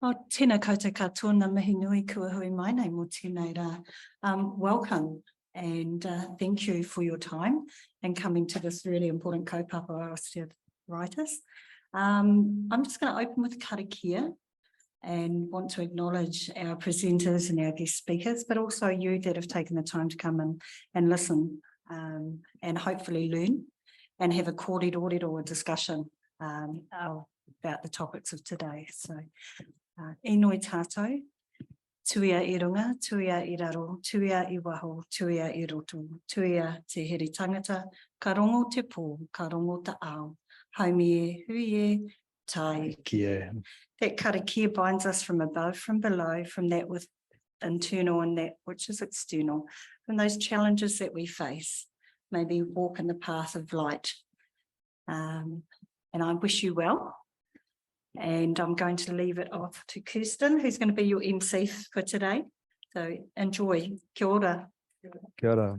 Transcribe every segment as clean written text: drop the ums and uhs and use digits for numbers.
Tēnā koutou katoa na mihi nui kua hui mai nei mō tēnei rā. Welcome and thank you for your time and coming to this really important kaupapa o osteoarthritis. I'm just going to open with karakia and want to acknowledge our presenters and our guest speakers, but also you that have taken the time to come in and listen and hopefully learn and have a kōrero or a discussion about the topics of today. So, e noi tātou, tuia I runga, tuia I raro, tuia I waho, tuia I roto, tuia te here tangata, ka rongo te pō, ka rongo te ao, haumi e, hui e, tai kia. That karakia binds us from above, from below, from that with internal and that which is external, from those challenges that we face, maybe walk in the path of light. And I wish you well. And I'm going to leave it off to Kirsten, who's going to be your MC for today. So enjoy. Kia ora. Kia ora.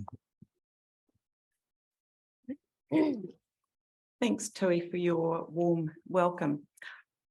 Thanks, Tui, for your warm welcome.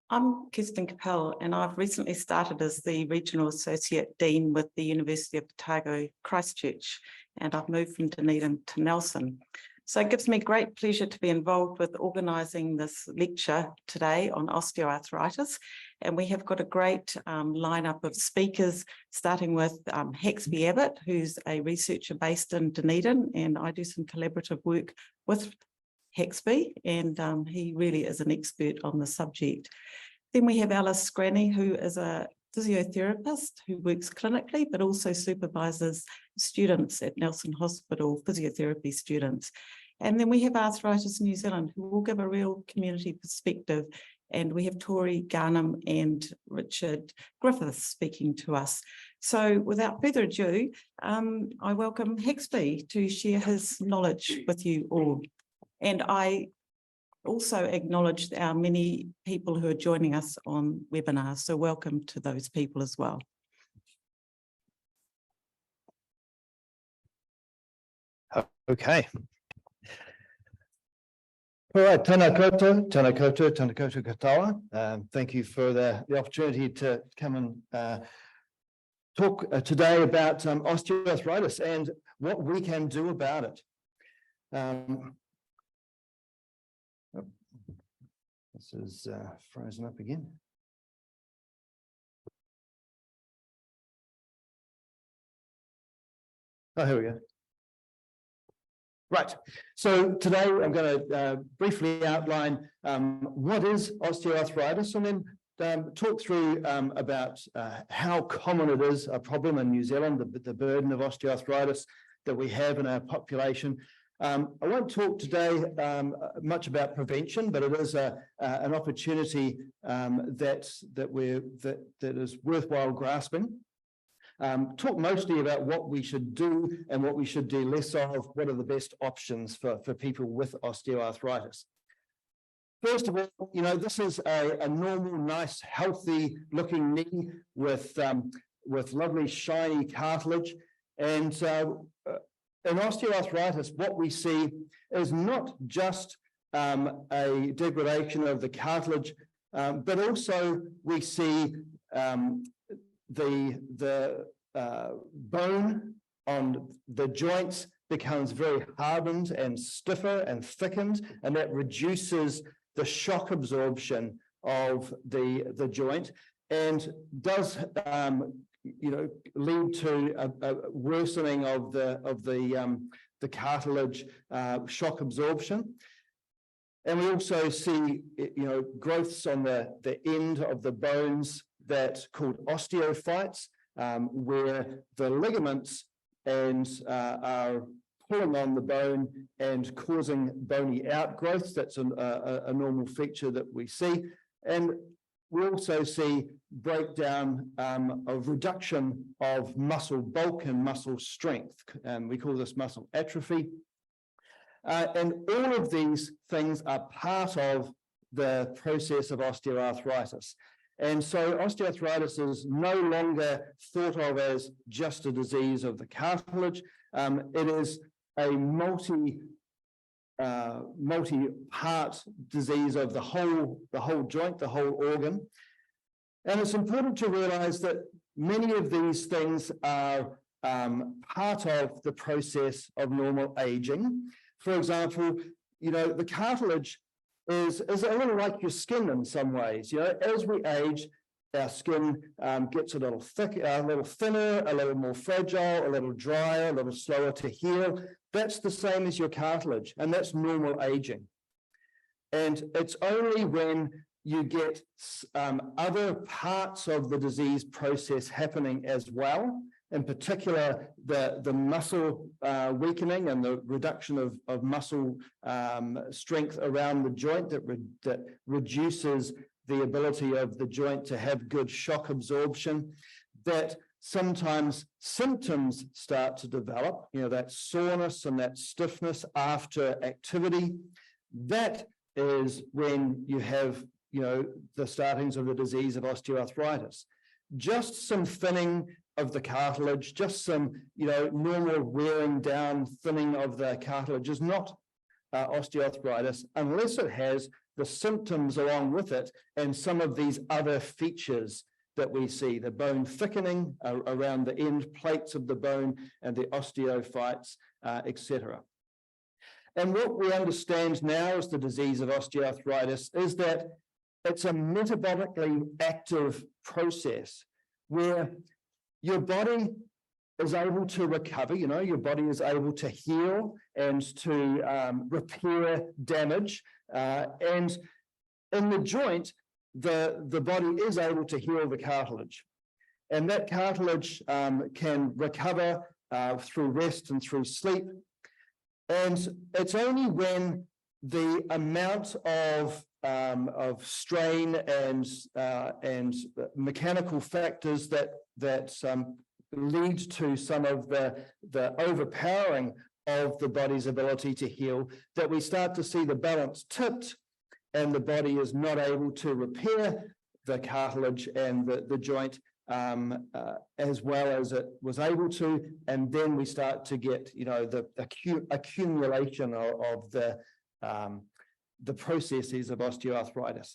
I'm Kirsten Capel, and I've recently started as the Regional Associate Dean with the University of Otago, Christchurch, and I've moved from Dunedin to Nelson. So it gives me great pleasure to be involved with organising this lecture today on osteoarthritis. And we have got a great lineup of speakers, starting with Hexby Abbott, who's a researcher based in Dunedin, and I do some collaborative work with Hexby, and he really is an expert on the subject. Then we have Alice Scranny, who is a physiotherapist who works clinically, but also supervises students at Nelson Hospital, physiotherapy students. And then we have Arthritis New Zealand, who will give a real community perspective. And we have Tori Garnham and Richard Griffiths speaking to us. So without further ado, I welcome Hexby to share his knowledge with you all. And I also acknowledge our many people who are joining us on webinars. So welcome to those people as well. Okay. All right, tēnā koutou, tēnā koutou, tēnā koutou katoa. Thank you for the opportunity to come and talk today about osteoarthritis and what we can do about it. This is frozen up again. Oh, here we go. Right, so today I'm going to briefly outline what is osteoarthritis and then talk through about how common it is, a problem in New Zealand, the burden of osteoarthritis that we have in our population. I won't talk today much about prevention, but it is an opportunity that is worthwhile grasping. Talk mostly about what we should do and what we should do less of, what are the best options for people with osteoarthritis. First of all, you know, this is a normal, nice, healthy looking knee with lovely shiny cartilage. And in osteoarthritis, what we see is not just a degradation of the cartilage, but also we see the bone on the joints becomes very hardened and stiffer and thickened, and that reduces the shock absorption of the joint and does lead to a worsening of the cartilage shock absorption. And we also see, growths on the end of the bones that's called osteophytes, where the ligaments are pulling on the bone and causing bony outgrowths. That's a normal feature that we see. And we also see breakdown of reduction of muscle bulk and muscle strength. We call this muscle atrophy. And all of these things are part of the process of osteoarthritis. And so osteoarthritis is no longer thought of as just a disease of the cartilage. It is a multi-part disease of the whole joint, the whole organ. And it's important to realize that many of these things are part of the process of normal aging. For example, the cartilage is a little like your skin in some ways. As we age, our skin gets a little thicker, a little thinner, a little more fragile, a little drier, a little slower to heal. That's the same as your cartilage, and that's normal aging. And it's only when you get other parts of the disease process happening as well, in particular the muscle weakening and the reduction of muscle strength around the joint that reduces the ability of the joint to have good shock absorption, that sometimes symptoms start to develop, that soreness and that stiffness after activity. That is when you have the startings of the disease of osteoarthritis. Just some thinning of the cartilage, just some normal wearing down, thinning of the cartilage is not osteoarthritis unless it has the symptoms along with it and some of these other features that we see, the bone thickening around the end plates of the bone and the osteophytes, etc. And what we understand now as the disease of osteoarthritis is that it's a metabolically active process where your body is able to recover, your body is able to heal and to repair damage. And in the joint, the body is able to heal the cartilage. And that cartilage can recover through rest and through sleep. And it's only when the amount of strain and mechanical factors that lead to some of the overpowering of the body's ability to heal, that we start to see the balance tipped and the body is not able to repair the cartilage and the joint as well as it was able to, and then we start to get the accumulation of the processes of osteoarthritis.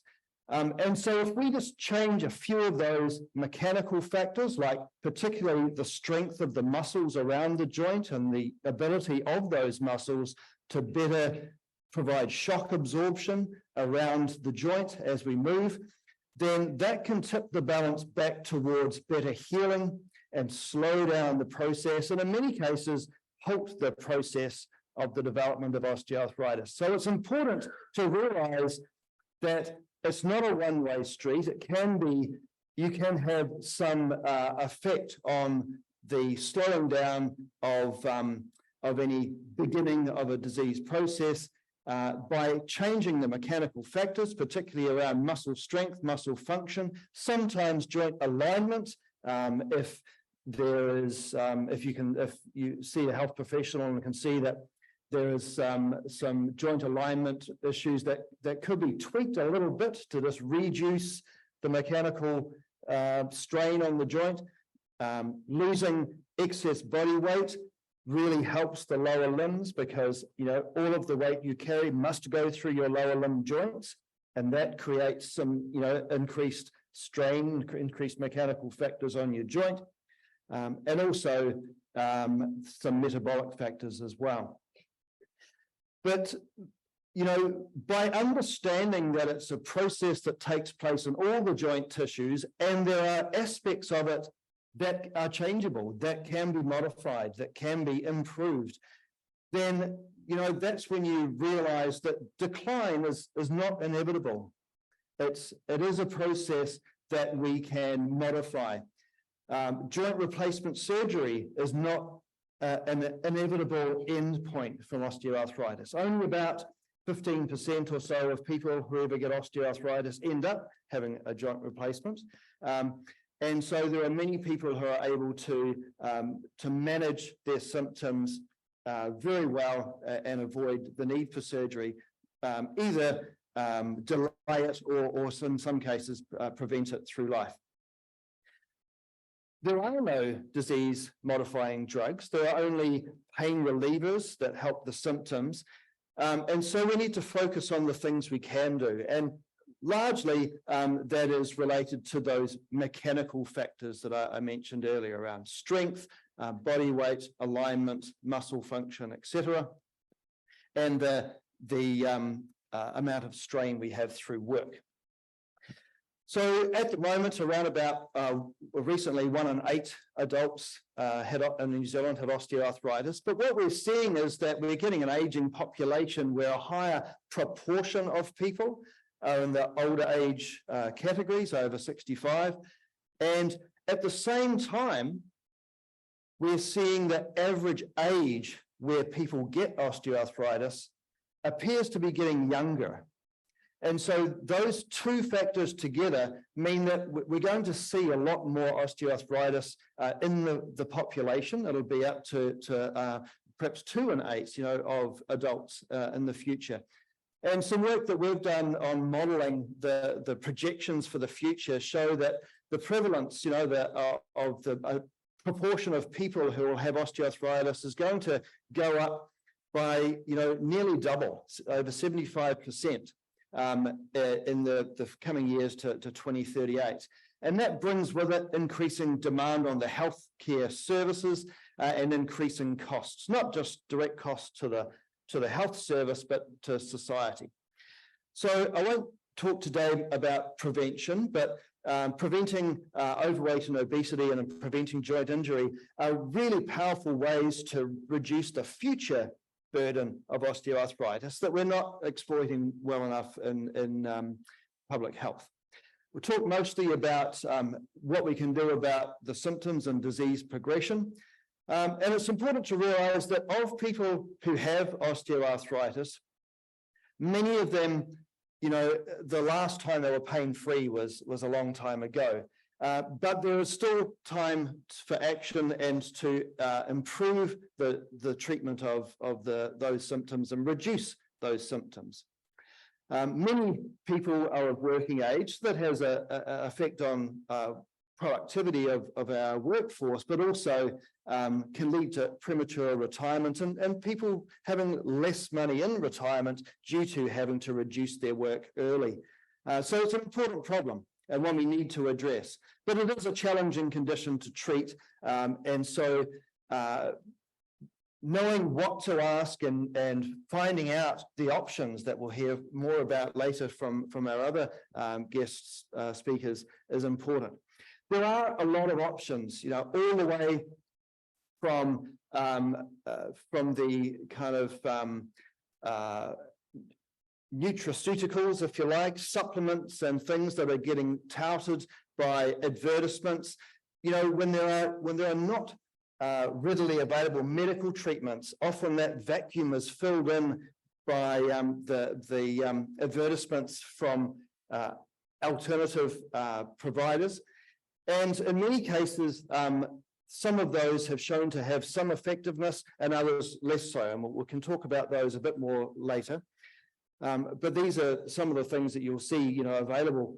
And so if we just change a few of those mechanical factors, like particularly the strength of the muscles around the joint and the ability of those muscles to better provide shock absorption around the joint as we move, then that can tip the balance back towards better healing and slow down the process, and in many cases, halt the process of the development of osteoarthritis. So it's important to realize that it's not a one-way street. It can be, you can have some effect on the slowing down of any beginning of a disease process by changing the mechanical factors, particularly around muscle strength, muscle function, sometimes joint alignment. If there is, if you see a health professional and can see that there is some joint alignment issues that could be tweaked a little bit to just reduce the mechanical strain on the joint. Losing excess body weight really helps the lower limbs because, all of the weight you carry must go through your lower limb joints, and that creates some, increased strain, increased mechanical factors on your joint, and also some metabolic factors as well. But, by understanding that it's a process that takes place in all the joint tissues, and there are aspects of it that are changeable, that can be modified, that can be improved, then, that's when you realize that decline is not inevitable. It is a process that we can modify. Joint replacement surgery is not an inevitable end point from osteoarthritis. Only about 15% or so of people who ever get osteoarthritis end up having a joint replacement. And so there are many people who are able to manage their symptoms very well and avoid the need for surgery, either delay it or in some cases prevent it through life. There are no disease-modifying drugs. There are only pain relievers that help the symptoms. And so we need to focus on the things we can do. And largely that is related to those mechanical factors that I mentioned earlier around strength, body weight, alignment, muscle function, etc., and the amount of strain we have through work. So at the moment, around about recently 1 in 8 adults in New Zealand had osteoarthritis. But what we're seeing is that we're getting an aging population where a higher proportion of people are in the older age categories, over 65. And at the same time, we're seeing the average age where people get osteoarthritis appears to be getting younger. And so those two factors together mean that we're going to see a lot more osteoarthritis in the population. It'll be up to perhaps 2 in 8, of adults in the future. And some work that we've done on modelling the projections for the future show that the prevalence, of the proportion of people who will have osteoarthritis is going to go up by, nearly double, over 75%. In the coming years to 2038. And that brings with it increasing demand on the healthcare services and increasing costs, not just direct costs to the health service, but to society. So I won't talk today about prevention, but preventing overweight and obesity and preventing joint injury are really powerful ways to reduce the future burden of osteoarthritis that we're not exploiting well enough in public health. We'll talk mostly about what we can do about the symptoms and disease progression. And it's important to realize that of people who have osteoarthritis, many of them, the last time they were pain-free was a long time ago. But there is still time for action and to improve the treatment of those symptoms and reduce those symptoms. Many people are of working age. That has an effect on productivity of our workforce, but also can lead to premature retirement and people having less money in retirement due to having to reduce their work early. So it's an important problem and one we need to address. But it is a challenging condition to treat. And so knowing what to ask and finding out the options that we'll hear more about later from our other guest speakers is important. There are a lot of options, all the way from the kind of nutraceuticals, if you like, supplements and things that are getting touted by advertisements. When there are not readily available medical treatments, often that vacuum is filled in by the advertisements from alternative providers. And in many cases, some of those have shown to have some effectiveness and others less so. And we can talk about those a bit more later. But these are some of the things that you'll see, available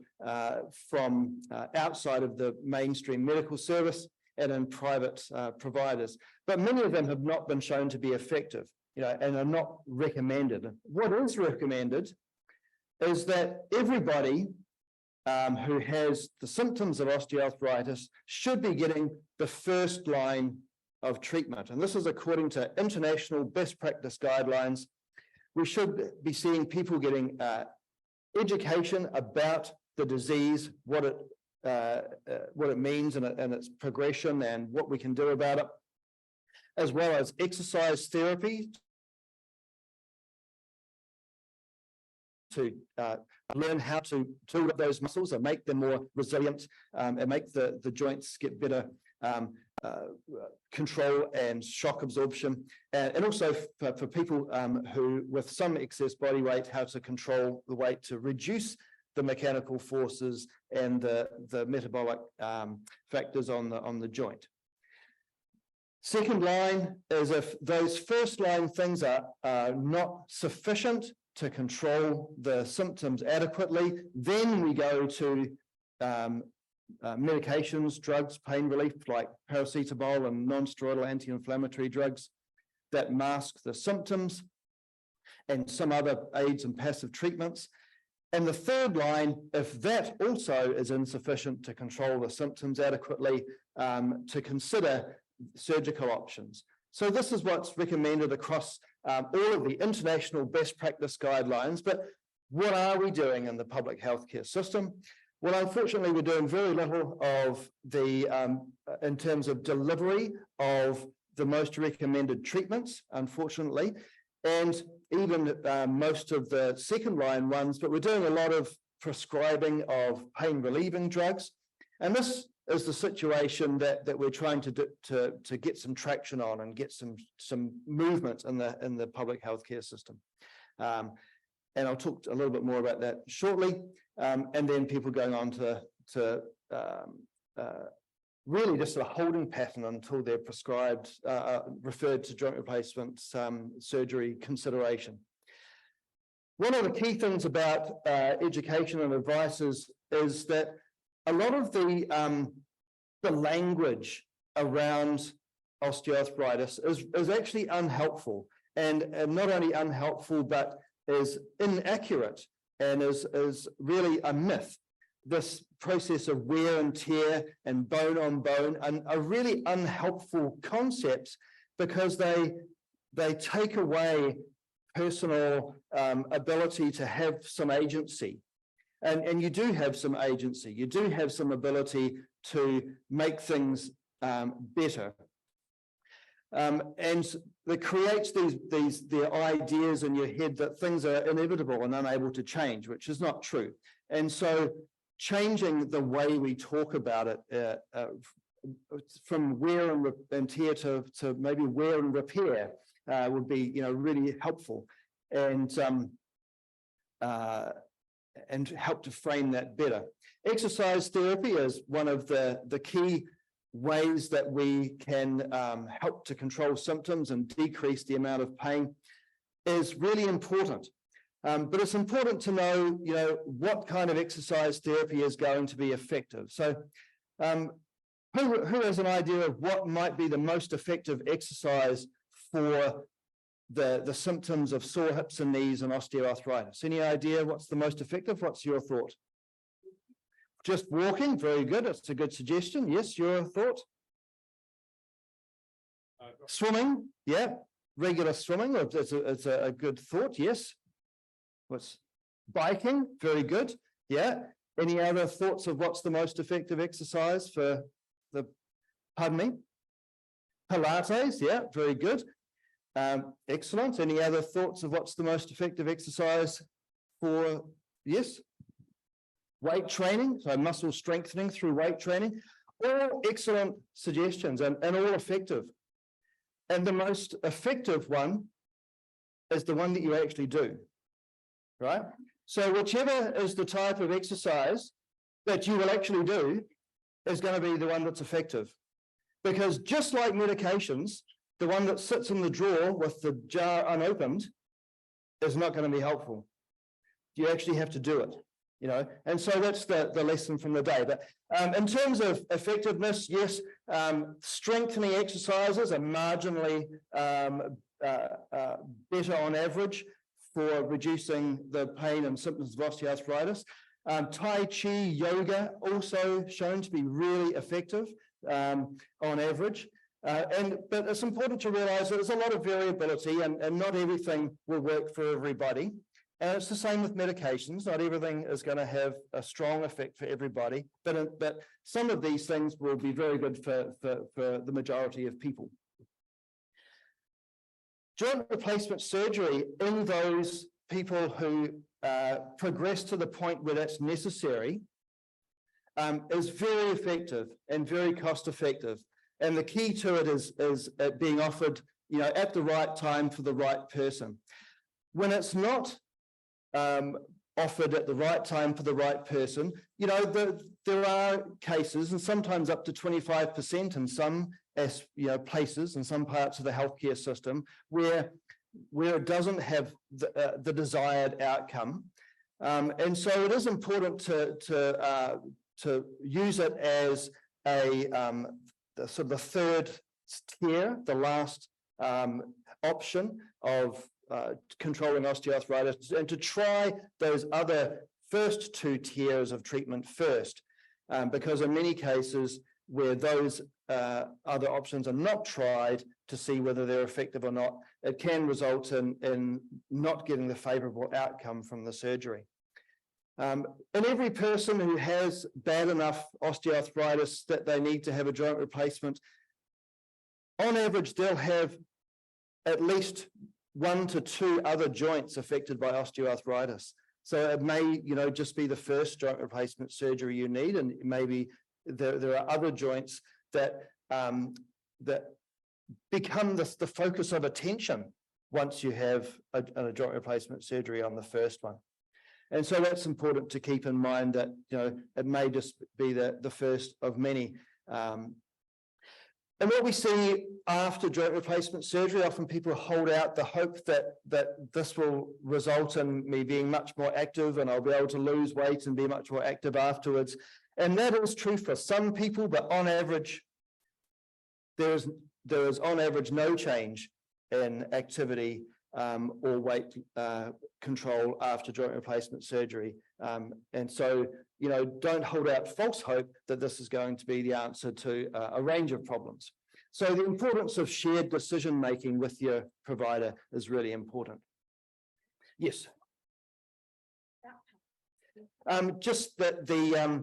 from outside of the mainstream medical service and in private providers. But many of them have not been shown to be effective, and are not recommended. What is recommended is that everybody who has the symptoms of osteoarthritis should be getting the first line of treatment. And this is according to international best practice guidelines. We should be seeing people getting education about the disease, what it means and its progression and what we can do about it, as well as exercise therapy to learn how to build up those muscles and make them more resilient and make the joints get better control and shock absorption, and also for people who with some excess body weight, how to control the weight to reduce the mechanical forces and the metabolic factors on the joint. Second line is if those first line things are not sufficient to control the symptoms adequately, then we go to medications, drugs, pain relief like paracetamol and non-steroidal anti-inflammatory drugs that mask the symptoms, and some other aids and passive treatments. And the third line, if that also is insufficient to control the symptoms adequately, to consider surgical options. So this is what's recommended across all of the international best practice guidelines. But what are we doing in the public healthcare system? Well, unfortunately, we're doing very little of the, in terms of delivery of the most recommended treatments, unfortunately, and even most of the second line ones, but we're doing a lot of prescribing of pain relieving drugs. And this is the situation that we're trying to get some traction on and get some movement in the public healthcare system. And I'll talk a little bit more about that shortly. And then people going on to really just a holding pattern until they're prescribed, referred to joint replacement surgery consideration. One of the key things about education and advice is that a lot of the language around osteoarthritis is actually unhelpful, and not only unhelpful, but is inaccurate and is really a myth. This process of wear and tear and bone on bone are really unhelpful concepts because they take away personal ability to have some agency. And you do have some agency, you do have some ability to make things better. And that creates the ideas in your head that things are inevitable and unable to change, which is not true. And so changing the way we talk about it from wear and tear to maybe wear and repair would be, really helpful and help to frame that better. Exercise therapy is one of the key ways that we can help to control symptoms and decrease the amount of pain is really important. But it's important to know, what kind of exercise therapy is going to be effective. So who has an idea of what might be the most effective exercise for the symptoms of sore hips and knees and osteoarthritis? Any idea what's the most effective? What's your thought? Just walking, very good. It's a good suggestion. Yes, your thought? Swimming, yeah. Regular swimming, it's a good thought, yes. What's biking? Very good, yeah. Any other thoughts of what's the most effective exercise for pardon me? Pilates, yeah, very good. Excellent. Any other thoughts of what's the most effective exercise for, yes? Weight training, so muscle strengthening through weight training. All excellent suggestions and all effective. And the most effective one is the one that you actually do, right? So whichever is the type of exercise that you will actually do is going to be the one that's effective. Because just like medications, the one that sits in the drawer with the jar unopened is not going to be helpful. You actually have to do it. And so that's the lesson from the day. But in terms of effectiveness, yes, strengthening exercises are marginally better on average for reducing the pain and symptoms of osteoarthritis. Tai Chi, yoga, also shown to be really effective on average. But it's important to realize that there's a lot of variability and not everything will work for everybody. And it's the same with medications. Not everything is going to have a strong effect for everybody, but some of these things will be very good for the majority of people. Joint replacement surgery in those people who progress to the point where that's necessary is very effective and very cost effective. And the key to it is being offered, at the right time for the right person. When it's not offered at the right time for the right person, there are cases, and sometimes up to 25% in some places and some parts of the healthcare system where it doesn't have the desired outcome, and so it is important to use it as the third tier, the last option of controlling osteoarthritis, and to try those other first 2 tiers of treatment first, because in many cases where those other options are not tried to see whether they're effective or not, it can result in not getting the favorable outcome from the surgery. And every person who has bad enough osteoarthritis that they need to have a joint replacement, on average, they'll have at least 1 to 2 other joints affected by osteoarthritis. So it may, just be the first joint replacement surgery you need, and maybe there are other joints that become the focus of attention once you have a joint replacement surgery on the first one. And so that's important to keep in mind, that it may just be the first of many. And what we see after joint replacement surgery, often people hold out the hope that this will result in me being much more active and I'll be able to lose weight and be much more active afterwards. And that is true for some people, but on average, there is on average no change in activity or weight control after joint replacement surgery. And so, don't hold out false hope that this is going to be the answer to a range of problems. So the importance of shared decision-making with your provider is really important. Yes. Just that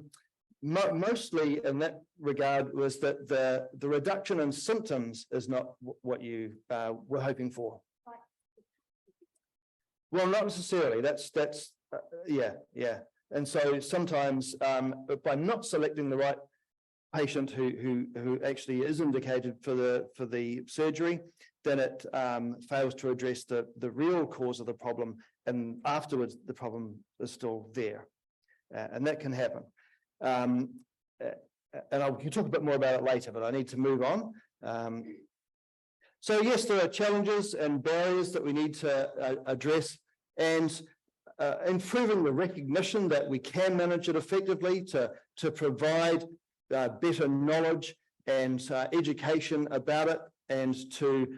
mostly in that regard was that the reduction in symptoms is not what you were hoping for. Well, not necessarily. That's yeah. And so sometimes by not selecting the right patient who actually is indicated for the surgery, then it fails to address the real cause of the problem, and afterwards the problem is still there, and that can happen. And I can talk a bit more about it later, but I need to move on. So yes, there are challenges and barriers that we need to address, and improving the recognition that we can manage it effectively, to provide better knowledge and education about it, and to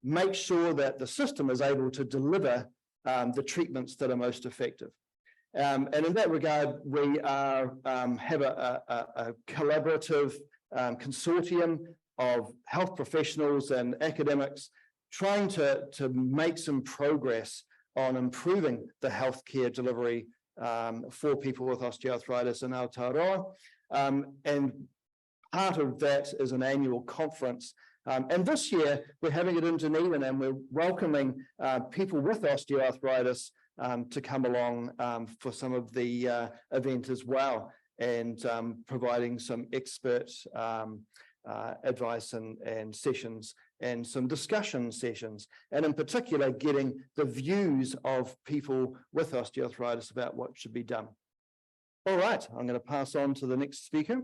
make sure that the system is able to deliver the treatments that are most effective. And in that regard, we have a collaborative consortium of health professionals and academics trying to make some progress on improving the healthcare delivery for people with osteoarthritis in Aotearoa. And part of that is an annual conference. And this year, we're having it in Dunedin, and we're welcoming people with osteoarthritis to come along for some of the event as well, and providing some expert advice and sessions, and some discussion sessions, and in particular getting the views of people with osteoarthritis about what should be done. All right, I'm going to pass on to the next speaker.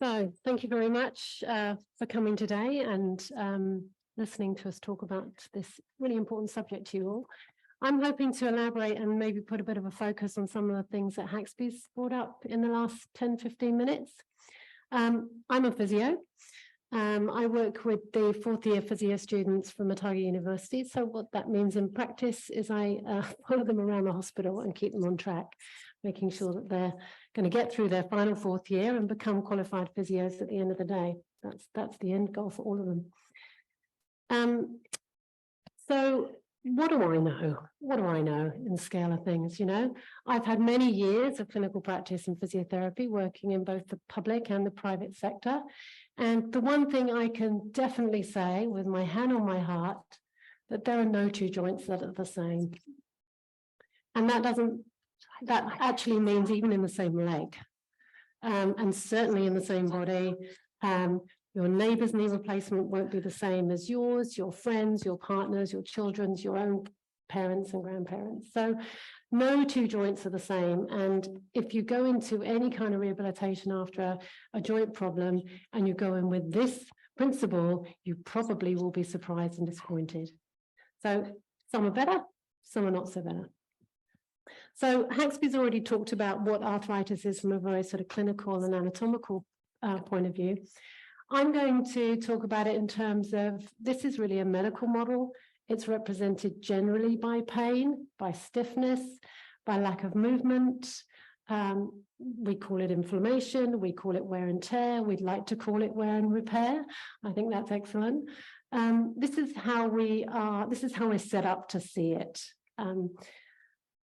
So thank you very much for coming today and listening to us talk about this really important subject to you all. I'm hoping to elaborate and maybe put a bit of a focus on some of the things that Haxby's brought up in the last 10-15 minutes. I'm a physio. I work with the 4th year physio students from Otago University. So what that means in practice is I follow them around the hospital and keep them on track, making sure that they're going to get through their final 4th year and become qualified physios at the end of the day. That's the end goal for all of them. So what do I know? What do I know in the scale of things? I've had many years of clinical practice in physiotherapy, working in both the public and the private sector. And the one thing I can definitely say with my hand on my heart, that there are no 2 joints that are the same. And that actually means even in the same leg, and certainly in the same body. Your neighbour's knee replacement won't be the same as yours, your friends, your partners, your children's, your own parents and grandparents. So No two joints are the same. And if you go into any kind of rehabilitation after a joint problem and you go in with this principle, you probably will be surprised and disappointed. So some are better, some are not so better. So Haxby's already talked about what arthritis is from a very sort of clinical and anatomical point of view. I'm going to talk about it in terms of, this is really a medical model. It's represented generally by pain, by stiffness, by lack of movement. We call it inflammation, we call it wear and tear. We'd like to call it wear and repair. I think that's excellent. This is how we're set up to see it.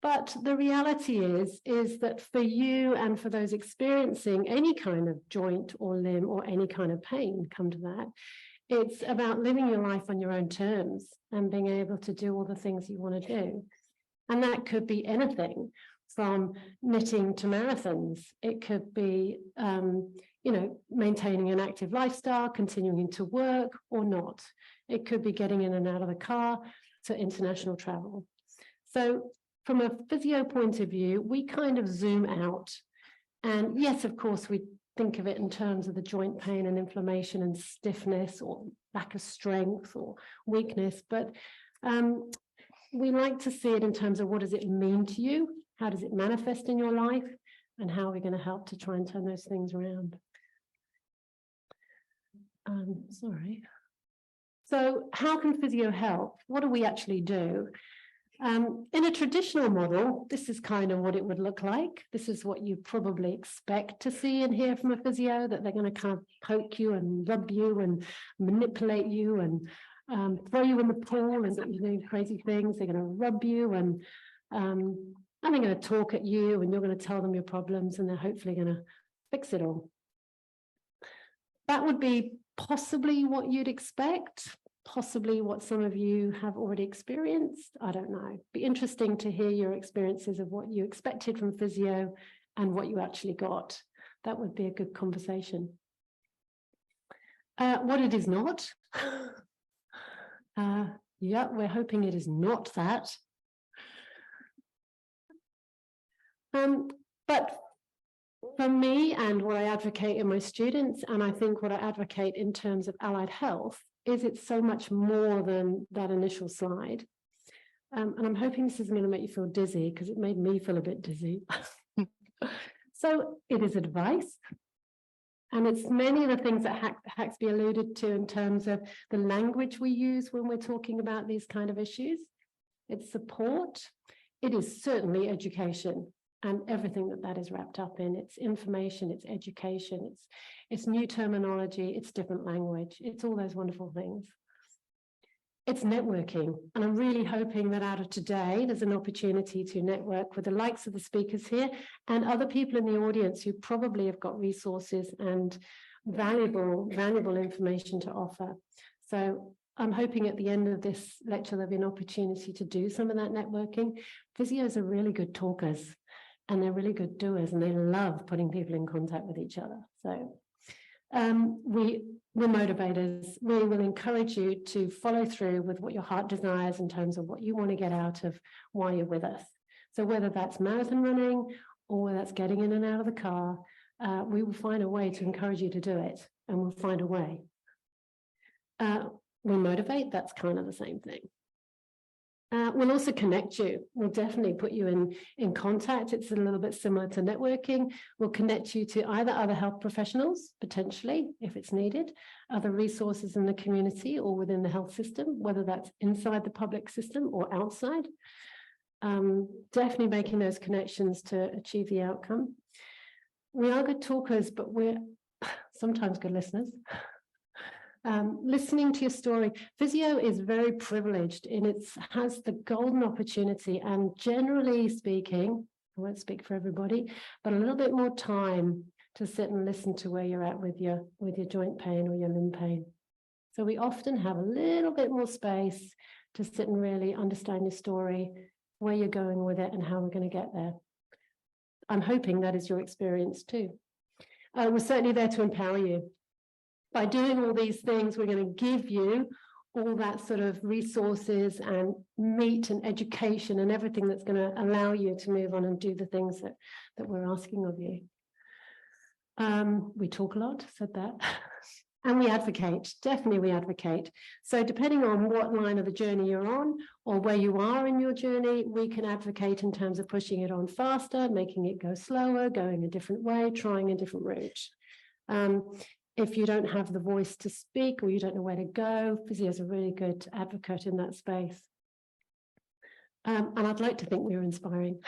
But the reality is that for you and for those experiencing any kind of joint or limb or any kind of pain, come to that, it's about living your life on your own terms and being able to do all the things you want to do. And that could be anything from knitting to marathons. It could be, maintaining an active lifestyle, continuing to work or not. It could be getting in and out of the car to international travel. So from a physio point of view, we kind of zoom out. And yes, of course, we think of it in terms of the joint pain and inflammation and stiffness or lack of strength or weakness, but we like to see it in terms of what does it mean to you? How does it manifest in your life? And how are we going to help to try and turn those things around? Sorry. So how can physio help? What do we actually do? In a traditional model, this is kind of what it would look like. This is what you probably expect to see and hear from a physio, that they're going to kind of poke you and rub you and manipulate you and throw you in the pool and get you doing crazy things. They're going to rub you and they're going to talk at you and you're going to tell them your problems and they're hopefully going to fix it all. That would be possibly what you'd expect. Possibly what some of you have already experienced. I don't know. Be interesting to hear your experiences of what you expected from physio and what you actually got. That would be a good conversation. What it is not. Yeah, we're hoping it is not that. But for me and what I advocate in my students, and I think what I advocate in terms of allied health, is it's so much more than that initial slide. And I'm hoping this isn't going to make you feel dizzy, because it made me feel a bit dizzy. So it is advice. And it's many of the things that Haxby alluded to in terms of the language we use when we're talking about these kind of issues. It's support. It is certainly education and everything that is wrapped up in. It's information, it's education, it's new terminology, it's different language, it's all those wonderful things. It's networking. And I'm really hoping that out of today, there's an opportunity to network with the likes of the speakers here and other people in the audience who probably have got resources and valuable information to offer. So I'm hoping at the end of this lecture, there'll be an opportunity to do some of that networking. Physios are really good talkers and they're really good doers and they love putting people in contact with each other. So we're motivators. We will encourage you to follow through with what your heart desires in terms of what you want to get out of while you're with us. So whether that's marathon running or whether that's getting in and out of the car, we will find a way to encourage you to do it, and we'll find a way. We motivate, that's kind of the same thing. We'll also connect you. We'll definitely put you in contact. It's a little bit similar to networking. We'll connect you to either other health professionals, potentially, if it's needed, other resources in the community or within the health system, whether that's inside the public system or outside. Definitely making those connections to achieve the outcome. We are good talkers, but we're sometimes good listeners. Listening to your story. Physio is very privileged in it has the golden opportunity, and generally speaking, I won't speak for everybody, but a little bit more time to sit and listen to where you're at with your joint pain or your limb pain. So we often have a little bit more space to sit and really understand your story, where you're going with it and how we're going to get there. I'm hoping that is your experience too. We're certainly there to empower you. By doing all these things, we're going to give you all that sort of resources and meat and education and everything that's going to allow you to move on and do the things that we're asking of you. We talk a lot, said that. And we advocate, definitely we advocate. So depending on what line of the journey you're on or where you are in your journey, we can advocate in terms of pushing it on faster, making it go slower, going a different way, trying a different route. If you don't have the voice to speak or you don't know where to go, physio is a really good advocate in that space. And I'd like to think we're inspiring,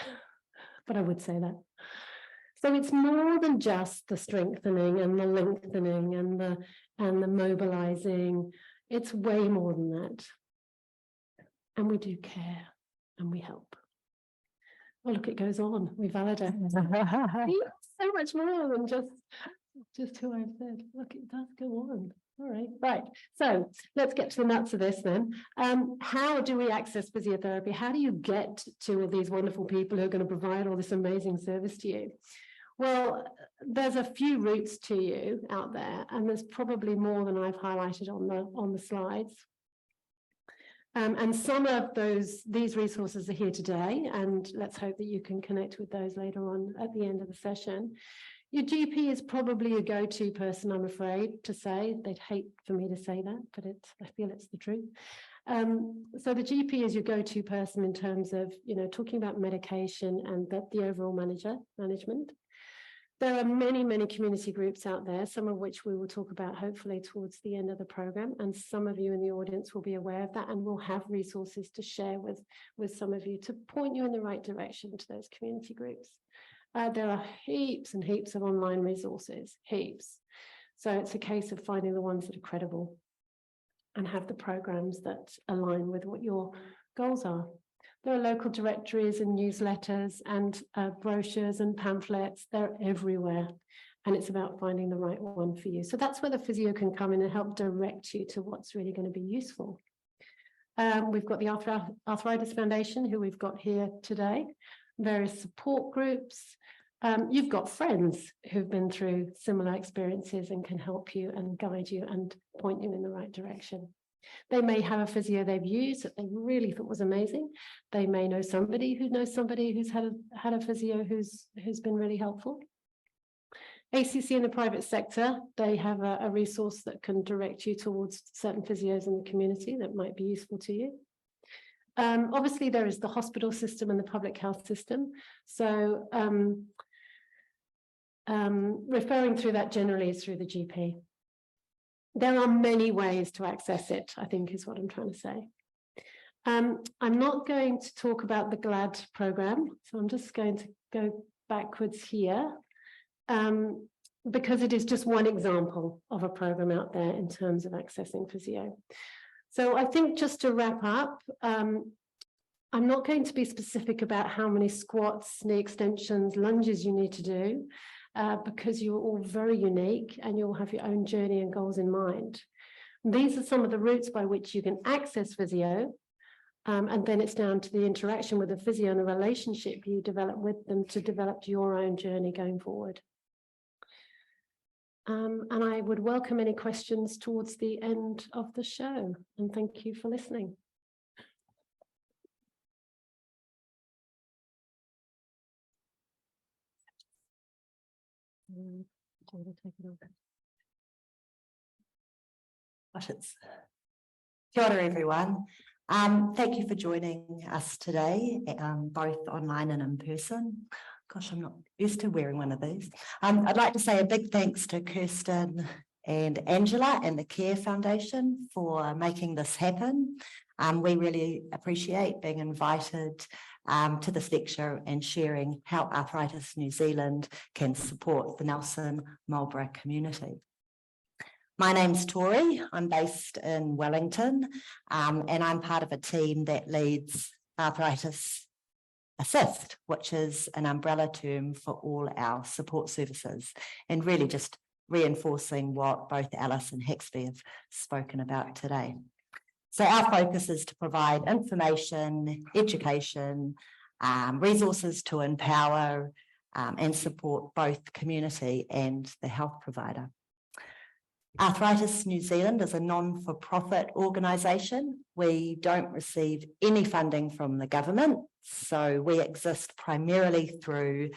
but I would say that. So it's more than just the strengthening and the lengthening and the mobilizing. It's way more than that. And we do care and we help. Oh, look, it goes on. We validate. So much more than just who I've said. Look, it does go on. All right, right. So let's get to the nuts of this then. How do we access physiotherapy? How do you get to these wonderful people who are going to provide all this amazing service to you? Well, there's a few routes to you out there, and there's probably more than I've highlighted on the slides. And some of these resources are here today, and let's hope that you can connect with those later on at the end of the session. Your GP is probably a go-to person, I'm afraid to say. They'd hate for me to say that, but I feel it's the truth. So the GP is your go-to person in terms of, talking about medication and the overall management. There are many, many community groups out there, some of which we will talk about hopefully towards the end of the programme, and some of you in the audience will be aware of that, and we'll have resources to share with some of you to point you in the right direction to those community groups. There are heaps and heaps of online resources, heaps. So it's a case of finding the ones that are credible and have the programs that align with what your goals are. There are local directories and newsletters and brochures and pamphlets. They're everywhere. And it's about finding the right one for you. So that's where the physio can come in and help direct you to what's really going to be useful. We've got the Arthritis Foundation, who we've got here today, various support groups. You've got friends who've been through similar experiences and can help you and guide you and point you in the right direction. They may have a physio they've used that they really thought was amazing. They may know somebody who knows somebody who's had a physio who's been really helpful. ACC in the private sector, they have a resource that can direct you towards certain physios in the community that might be useful to you. Obviously, there is the hospital system and the public health system. So referring through that generally is through the GP. There are many ways to access it, I think is what I'm trying to say. I'm not going to talk about the GLAD program, so I'm just going to go backwards here because it is just one example of a program out there in terms of accessing physio. So I think just to wrap up, I'm not going to be specific about how many squats, knee extensions, lunges you need to do, because you're all very unique and you'll have your own journey and goals in mind. These are some of the routes by which you can access physio, and then it's down to the interaction with the physio and the relationship you develop with them to develop your own journey going forward. And I would welcome any questions towards the end of the show, and thank you for listening. Kia ora, everyone. Thank you for joining us today, both online and in person. Gosh, I'm not used to wearing one of these. I'd like to say a big thanks to Kirsten and Angela and the Care Foundation for making this happen. We really appreciate being invited to this lecture and sharing how Arthritis New Zealand can support the Nelson Marlborough community. My name's Tori. I'm based in Wellington, and I'm part of a team that leads Arthritis Assist, which is an umbrella term for all our support services, and really just reinforcing what both Alice and Hexby have spoken about today. So our focus is to provide information, education, resources to empower and support both community and the health provider. Arthritis New Zealand is a non-for-profit organisation. We don't receive any funding from the government, so we exist primarily through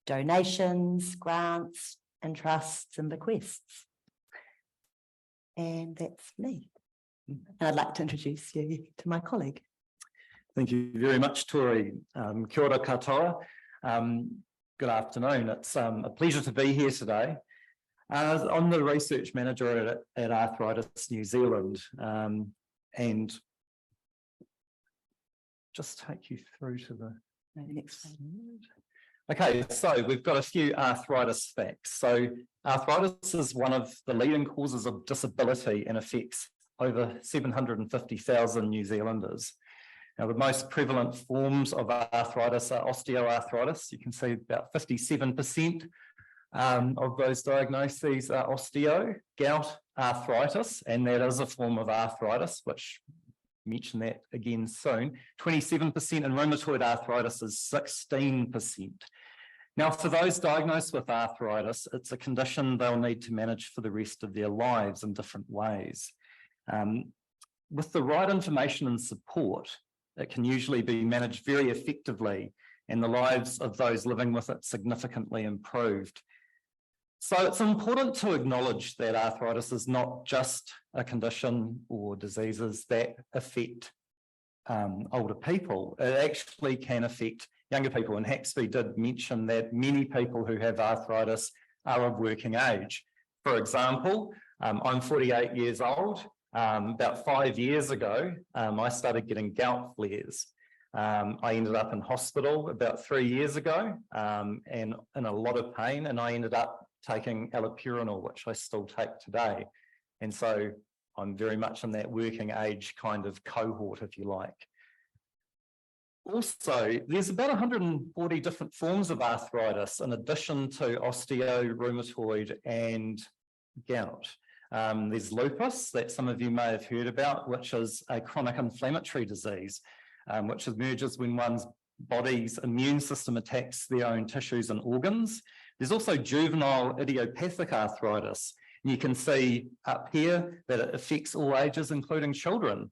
donations, grants, and trusts and bequests. And that's me. And I'd like to introduce you to my colleague. Thank you very much, Tori. Kia ora katoa. Good afternoon. It's a pleasure to be here today. I'm the research manager at Arthritis New Zealand, and just take you through to the next slide. Okay, so we've got a few arthritis facts. So arthritis is one of the leading causes of disability and affects over 750,000 New Zealanders. Now, the most prevalent forms of arthritis are osteoarthritis. You can see about 57% of those diagnoses are osteo, gout, arthritis, and that is a form of arthritis, which mention that again soon. 27% and rheumatoid arthritis is 16%. Now, for those diagnosed with arthritis, it's a condition they'll need to manage for the rest of their lives in different ways. With the right information and support, it can usually be managed very effectively, and the lives of those living with it significantly improved. So it's important to acknowledge that arthritis is not just a condition or diseases that affect older people. It actually can affect younger people, and Haxby did mention that many people who have arthritis are of working age. For example, I'm 48 years old. About 5 years ago, I started getting gout flares. I ended up in hospital about 3 years ago and in a lot of pain, and I ended up taking allopurinol, which I still take today. And so I'm very much in that working age kind of cohort, if you like. Also, there's about 140 different forms of arthritis in addition to osteo, rheumatoid, and gout. There's lupus that some of you may have heard about, which is a chronic inflammatory disease, which emerges when one's body's immune system attacks their own tissues and organs. There's also juvenile idiopathic arthritis. And you can see up here that it affects all ages, including children.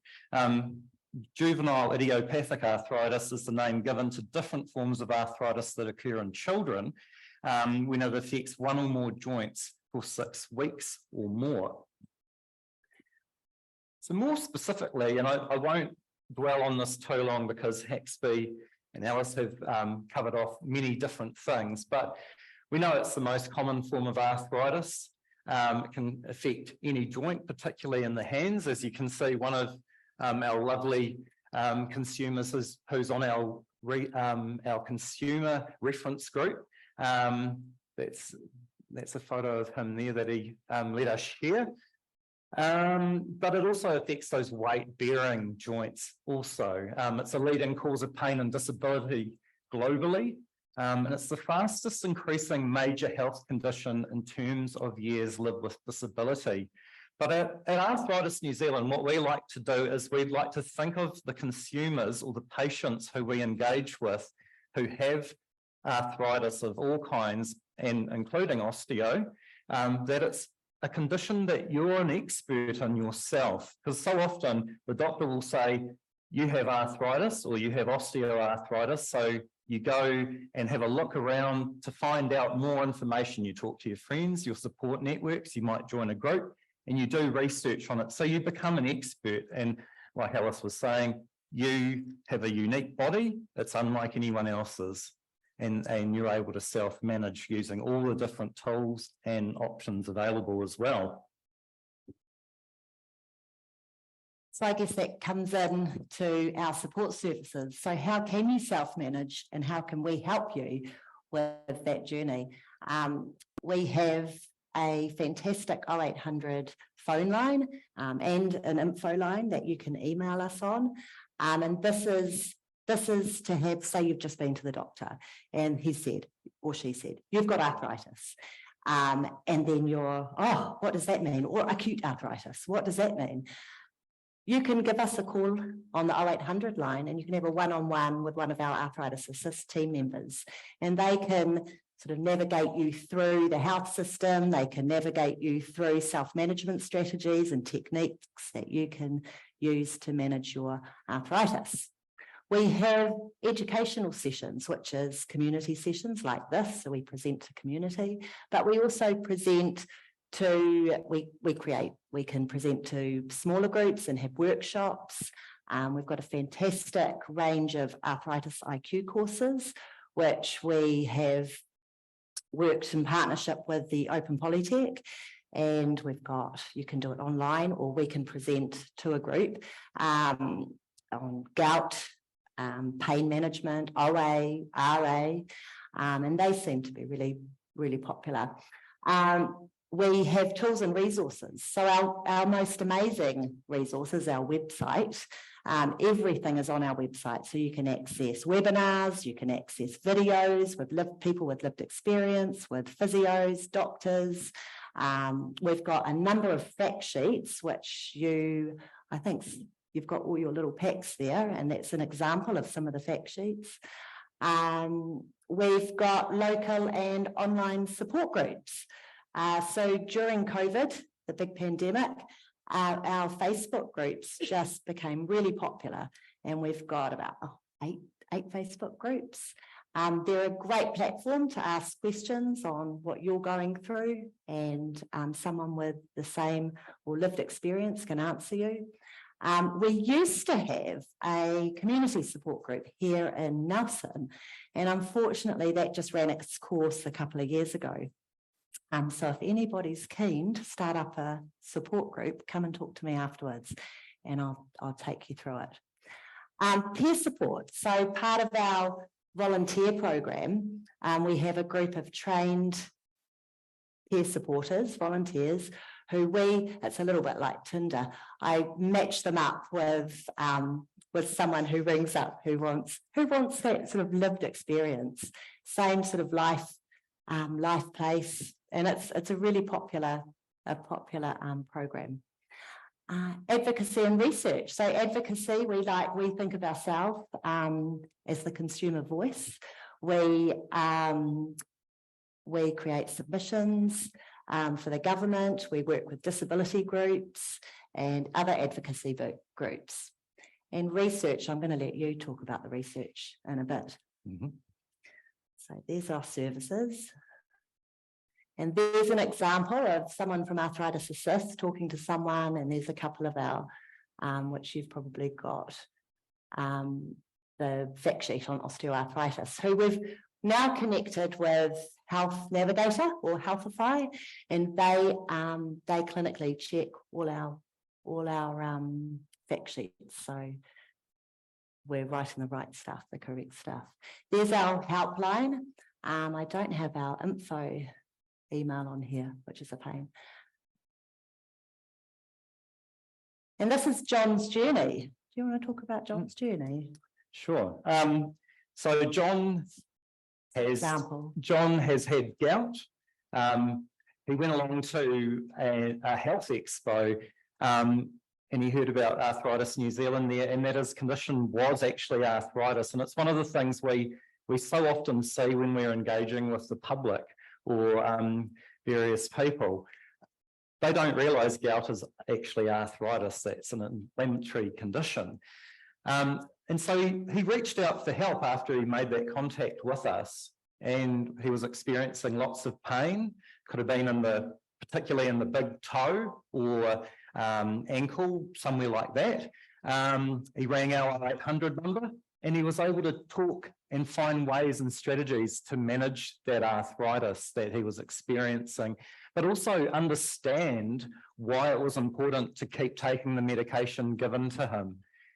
Juvenile idiopathic arthritis is the name given to different forms of arthritis that occur in children when it affects one or more joints for 6 weeks or more. So more specifically, and I won't dwell on this too long because Haxby and Alice have covered off many different things, but we know it's the most common form of arthritis. It can affect any joint, particularly in the hands. As you can see, one of our lovely consumers who's on our consumer reference group. That's a photo of him there that he let us share. But it also affects those weight-bearing joints also. It's a leading cause of pain and disability globally. And it's the fastest increasing major health condition in terms of years lived with disability. But at Arthritis New Zealand, what we like to do is we'd like to think of the consumers or the patients who we engage with who have arthritis of all kinds, and including osteo, that it's a condition that you're an expert in yourself. Because so often the doctor will say, you have arthritis or you have osteoarthritis, so you go and have a look around to find out more information. You talk to your friends, your support networks, you might join a group, and you do research on it. So you become an expert. And like Alice was saying, you have a unique body. It's unlike anyone else's. And you're able to self-manage using all the different tools and options available as well. So I guess that comes in to our support services. So how can you self-manage and how can we help you with that journey? We have a fantastic 0800 phone line and an info line that you can email us on. And this is to have, say you've just been to the doctor and he said, or she said, you've got arthritis. And then you're, oh, what does that mean? Or acute arthritis, what does that mean? You can give us a call on the 0800 line and you can have a one-on-one with one of our Arthritis Assist team members, and they can sort of navigate you through the health system. They can navigate you through self-management strategies and techniques that you can use to manage your arthritis. We have educational sessions, which is community sessions like this. So we present to community, but we also present to, we can present to smaller groups and have workshops. We've got a fantastic range of arthritis IQ courses, which we have worked in partnership with the Open Polytech. And we've got, you can do it online, or we can present to a group on gout, pain management, OA, RA, and they seem to be really, really popular. We have tools and resources. So our most amazing resources, our website, everything is on our website. So you can access webinars, you can access videos with people with lived experience, with physios, doctors. We've got a number of fact sheets, which I think you've got all your little packs there, and that's an example of some of the fact sheets. We've got local and online support groups. So during COVID, the big pandemic, our Facebook groups just became really popular, and we've got about eight Facebook groups. They're a great platform to ask questions on what you're going through, and someone with the same or lived experience can answer you. We used to have a community support group here in Nelson, and unfortunately that just ran its course a couple of years ago. So if anybody's keen to start up a support group, come and talk to me afterwards, and I'll take you through it. Peer support. So part of our volunteer program, we have a group of trained peer supporters, volunteers, who it's a little bit like Tinder. I match them up with someone who rings up, who wants that sort of lived experience, same sort of life place, and it's a really popular program. Advocacy and research. So advocacy, we think of ourselves as the consumer voice. We create submissions for the government. We work with disability groups and other advocacy groups. And research, I'm going to let you talk about the research in a bit. Mm-hmm. So there's our services. And there's an example of someone from Arthritis Assist talking to someone, and there's a couple of our, which you've probably got, the fact sheet on osteoarthritis, who we've now connected with Health Navigator or Healthify, and they clinically check all our fact sheets. So we're writing the right stuff, the correct stuff. There's our helpline. I don't have our info email on here, which is a pain. And this is John's journey. Do you want to talk about John's journey? Sure. So John has had gout. He went along to a health expo, and he heard about Arthritis New Zealand there, and that his condition was actually arthritis. And it's one of the things we so often see when we're engaging with the public or various people. They don't realise gout is actually arthritis. That's an inflammatory condition. And so he reached out for help after he made that contact with us, and he was experiencing lots of pain. Could have been particularly in the big toe or ankle, somewhere like that. He rang our 800 number, and he was able to talk and find ways and strategies to manage that arthritis that he was experiencing, but also understand why it was important to keep taking the medication given to him.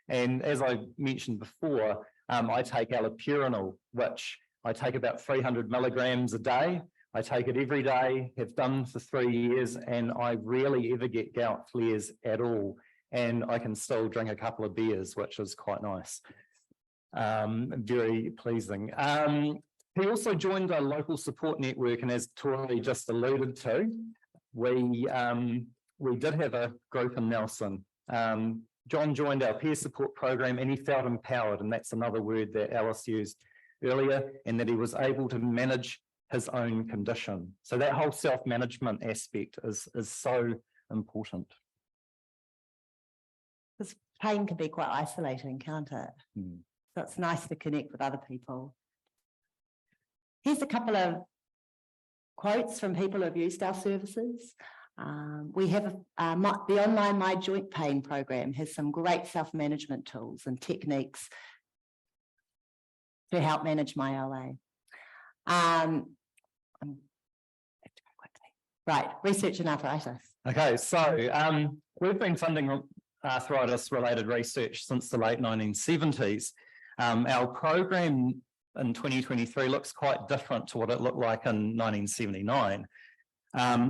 And as I mentioned before, I take allopurinol, which I take about 300 milligrams a day. I take it every day, have done for 3 years, and I rarely ever get gout flares at all. And I can still drink a couple of beers, which is quite nice. Very pleasing. He also joined a local support network, and as Tori just alluded to, we did have a group in Nelson. John joined our peer support program, and he felt empowered, and that's another word that Alice used earlier, and that he was able to manage his own condition. So that whole self-management aspect is so important. Because pain can be quite isolating, can't it? So it's nice to connect with other people. Here's a couple of quotes from people who have used our services. We have the online My Joint Pain program has some great self-management tools and techniques to help manage my OA. Right, research and arthritis. Okay, so we've been funding arthritis-related research since the late 1970s. Our program in 2023 looks quite different to what it looked like in 1979.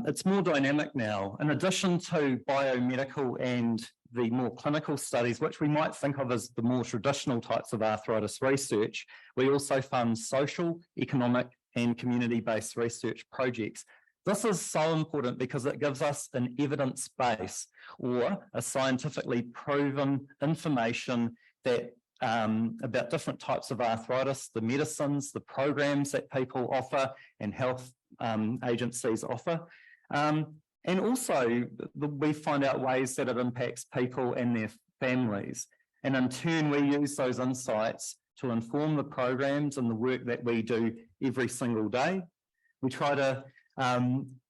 It's more dynamic now. In addition to biomedical and the more clinical studies, which we might think of as the more traditional types of arthritis research, we also fund social, economic, and community-based research projects. This is so important because it gives us an evidence base or a scientifically proven information that about different types of arthritis, the medicines, the programs that people offer and health agencies offer. And also we find out ways that it impacts people and their families. And in turn, we use those insights to inform the programs and the work that we do every single day. We try to,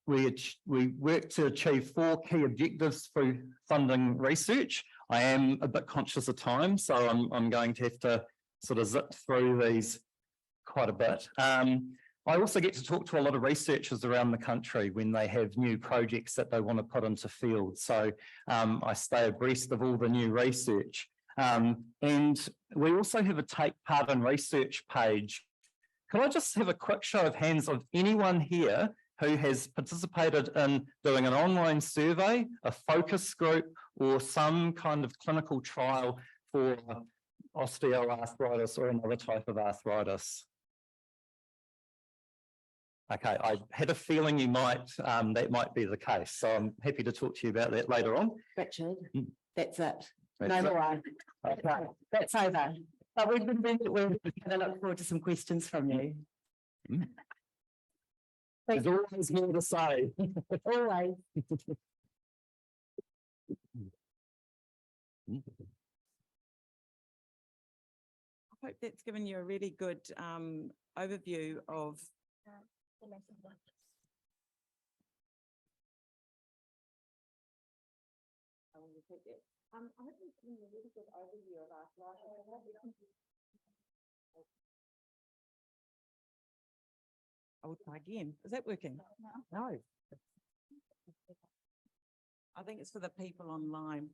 we work to achieve 4 key objectives through funding research. I am a bit conscious of time, so I'm going to have to sort of zip through these quite a bit. I also get to talk to a lot of researchers around the country when they have new projects that they want to put into field. So I stay abreast of all the new research. And we also have a Take Part in Research page. Could I just have a quick show of hands of anyone here who has participated in doing an online survey, a focus group, or some kind of clinical trial for osteoarthritis or another type of arthritis? Okay, I had a feeling you might, that might be the case. So I'm happy to talk to you about that later on. Richard, that's it. That's No it. more. Okay. That's over. But we're going to look forward to some questions from you. There's always more to say. Always. I hope that's given you a really good overview of I hope it's given you a really good overview of arthritis. I will try again. Is that working? No. I think it's for the people online.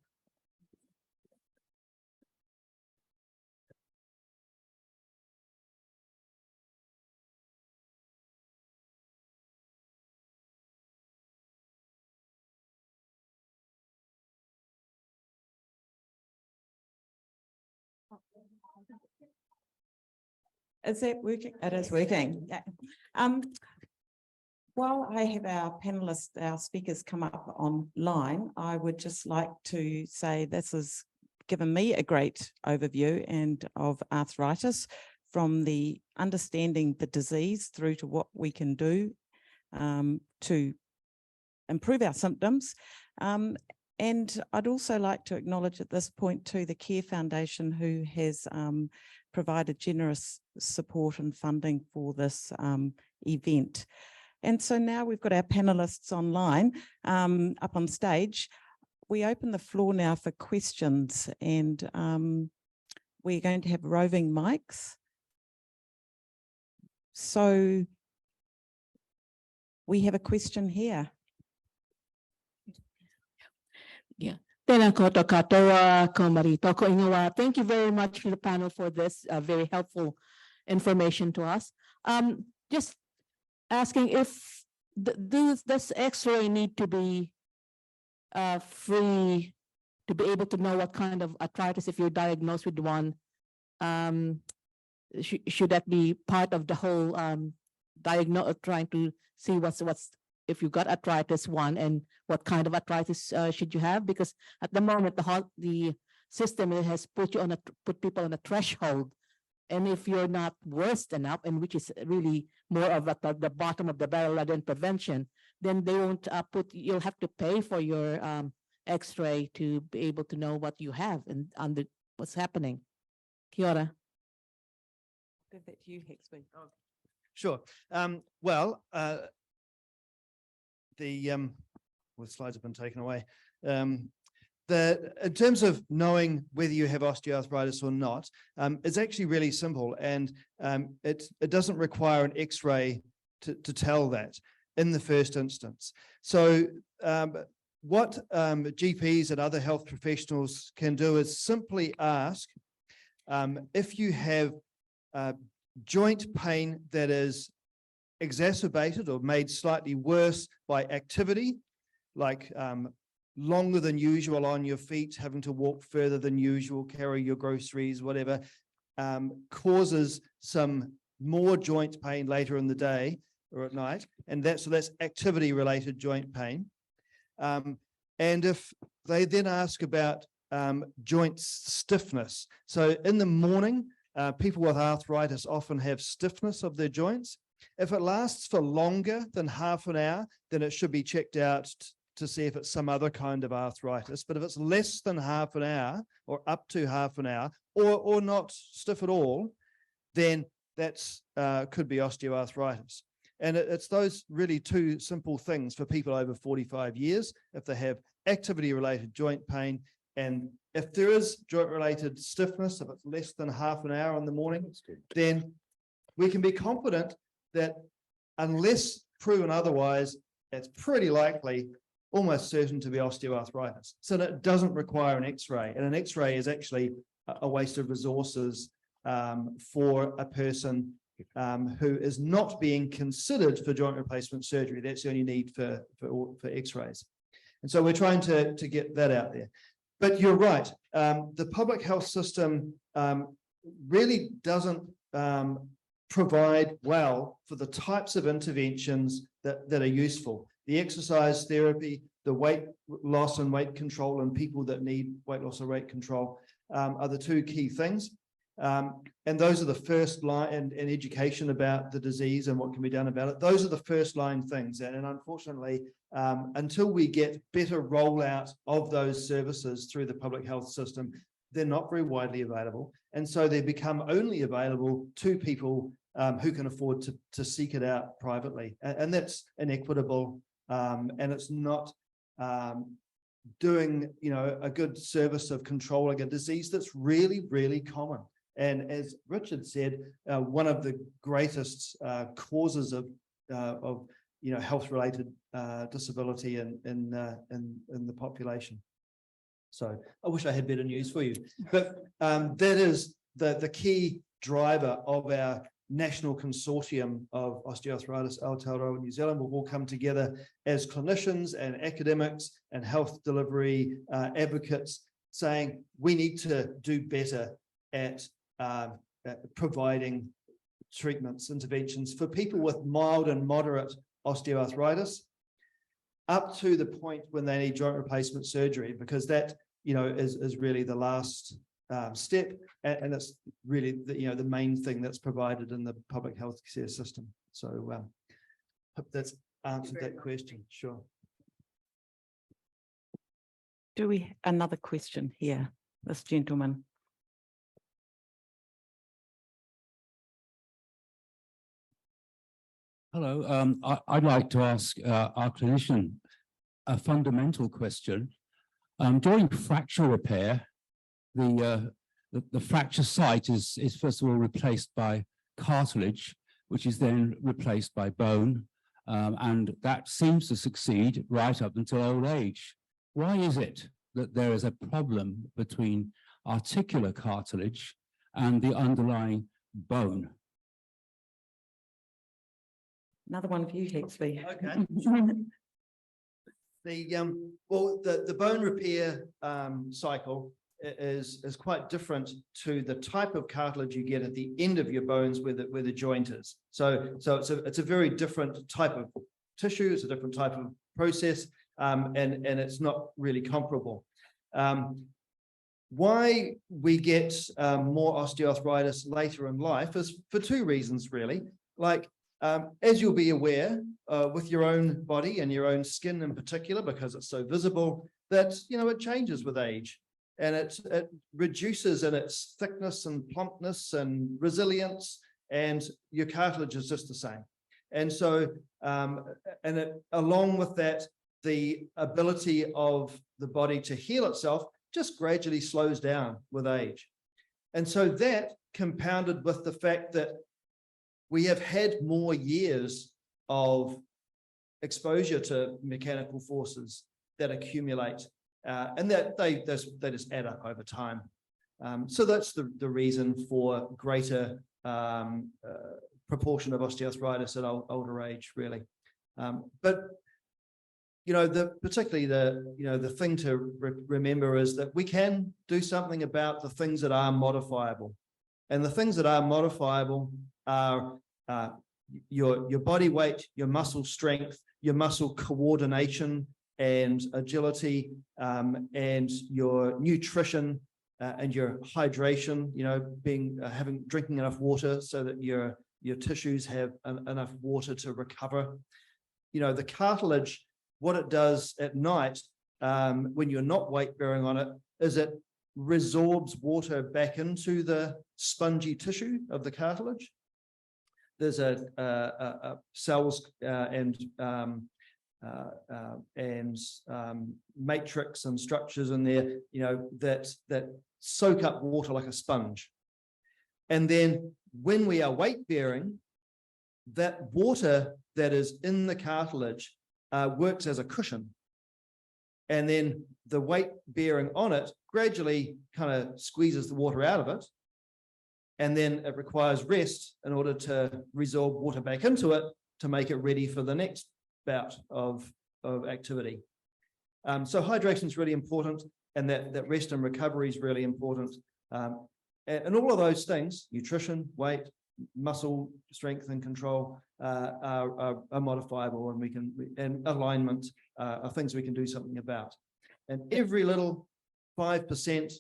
Is that working? It is working. Yeah. While I have our panelists, our speakers come up online, I would just like to say this has given me a great overview and of arthritis, from the understanding the disease through to what we can do to improve our symptoms. And I'd also like to acknowledge at this point too the Care Foundation, who has provided generous support and funding for this event. And so now we've got our panelists online up on stage. We open the floor now for questions, and we're going to have roving mics. So we have a question here. Yeah. Thank you very much to the panel for this very helpful information to us. Just asking if does X-ray need to be free to be able to know what kind of arthritis if you're diagnosed with one? Should that be part of the whole trying to see what's if you got arthritis one and what kind of arthritis should you have? Because at the moment the system has put people on a threshold, And if you're not worse enough, and which is really more of at the bottom of the barrel rather than prevention, then they won't you'll have to pay for your X-ray to be able to know what you have and under what's happening. Kia ora. Give that to you, Hexby. Sure. The slides have been taken away. In terms of knowing whether you have osteoarthritis or not, it's actually really simple, and it doesn't require an X-ray to tell that in the first instance. So what GPs and other health professionals can do is simply ask if you have joint pain that is exacerbated or made slightly worse by activity, like longer than usual on your feet, having to walk further than usual, carry your groceries, whatever, causes some more joint pain later in the day or at night. And that's activity related joint pain. And if they then ask about joint stiffness. So in the morning, people with arthritis often have stiffness of their joints. If it lasts for longer than half an hour, then it should be checked out to see if it's some other kind of arthritis. But if it's less than half an hour or up to half an hour or not stiff at all, then that's could be osteoarthritis. And it's those really two simple things for people over 45 years. If they have activity-related joint pain, and if there is joint-related stiffness, if it's less than half an hour in the morning, then we can be confident that unless proven otherwise, it's pretty likely, almost certain to be osteoarthritis. So that doesn't require an X-ray, and an X-ray is actually a waste of resources for a person who is not being considered for joint replacement surgery. That's the only need for X-rays. And so we're trying to get that out there. But you're right, the public health system really doesn't provide well for the types of interventions that are useful. The exercise therapy, the weight loss and weight control in people that need weight loss or weight control are the two key things. And those are the first line, and education about the disease and what can be done about it. Those are the first line things. And unfortunately, until we get better rollout of those services through the public health system, they're not very widely available. And so they become only available to people who can afford to seek it out privately. And that's inequitable. And it's not doing, a good service of controlling a disease that's really, really common. And as Richard said, one of the greatest causes of health-related disability in the population. So I wish I had better news for you, but that is the key driver of our national consortium of osteoarthritis, Aotearoa, New Zealand. We'll all come together as clinicians and academics and health delivery advocates, saying we need to do better at providing treatments, interventions for people with mild and moderate osteoarthritis, up to the point when they need joint replacement surgery, because that is really the last step, and it's really the main thing that's provided in the public health care system. So hope that's answered that question. Sure. Do we another question here, this gentleman? Hello, I'd like to ask our clinician a fundamental question. During fracture repair, the fracture site is first of all replaced by cartilage, which is then replaced by bone, and that seems to succeed right up until old age. Why is it that there is a problem between articular cartilage and the underlying bone? Another one for you, Hexby. Okay. The bone repair cycle is quite different to the type of cartilage you get at the end of your bones where the joint is. So it's a very different type of tissue. It's a different type of process, and it's not really comparable. why we get more osteoarthritis later in life is for two reasons, really. Like, as you'll be aware, with your own body and your own skin in particular, because it's so visible, that, you know, it changes with age, and it reduces in its thickness and plumpness and resilience, and your cartilage is just the same. And so, along with that, the ability of the body to heal itself just gradually slows down with age. And so that, compounded with the fact that we have had more years of exposure to mechanical forces that accumulate, and that they just add up over time. So that's the reason for greater proportion of osteoarthritis at older age, really. But you know, particularly the thing to remember is that we can do something about the things that are modifiable, and the things that are modifiable are your body weight, your muscle strength, your muscle coordination and agility, and your nutrition and your hydration. You know, drinking enough water so that your tissues have enough water to recover. You know, the cartilage, what it does at night when you're not weight bearing on it is it resorbs water back into the spongy tissue of the cartilage. There's a cells and matrix and structures in there, you know, that soak up water like a sponge. And then when we are weight bearing, that water that is in the cartilage works as a cushion. And then the weight bearing on it gradually kind of squeezes the water out of it. And then it requires rest in order to resorb water back into it to make it ready for the next bout of activity. So hydration is really important, and that rest and recovery is really important. And all of those things, nutrition, weight, muscle strength and control, are modifiable, and alignment are things we can do something about. And every little 5%,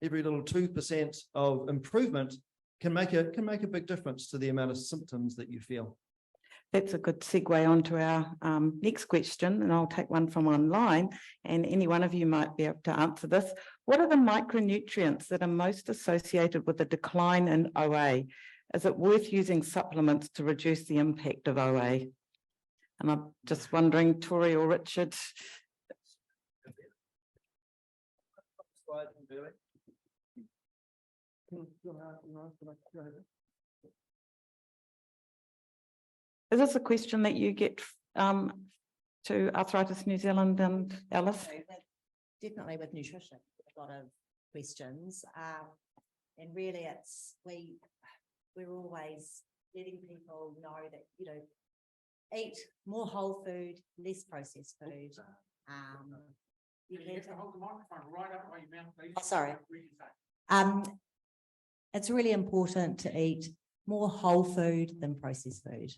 every little 2% of improvement can make a big difference to the amount of symptoms that you feel. That's a good segue on to our next question, and I'll take one from online, and any one of you might be able to answer this. What are the micronutrients that are most associated with a decline in OA? Is it worth using supplements to reduce the impact of OA? And I'm just wondering, Tori or Richard. Is this a question that you get to Arthritis New Zealand and Alice? Definitely with nutrition, a lot of questions. And really we're always letting people know that, you know, eat more whole food, less processed food. You can hold the microphone right up by your mouth, please. Oh, sorry. It's really important to eat more whole food than processed food.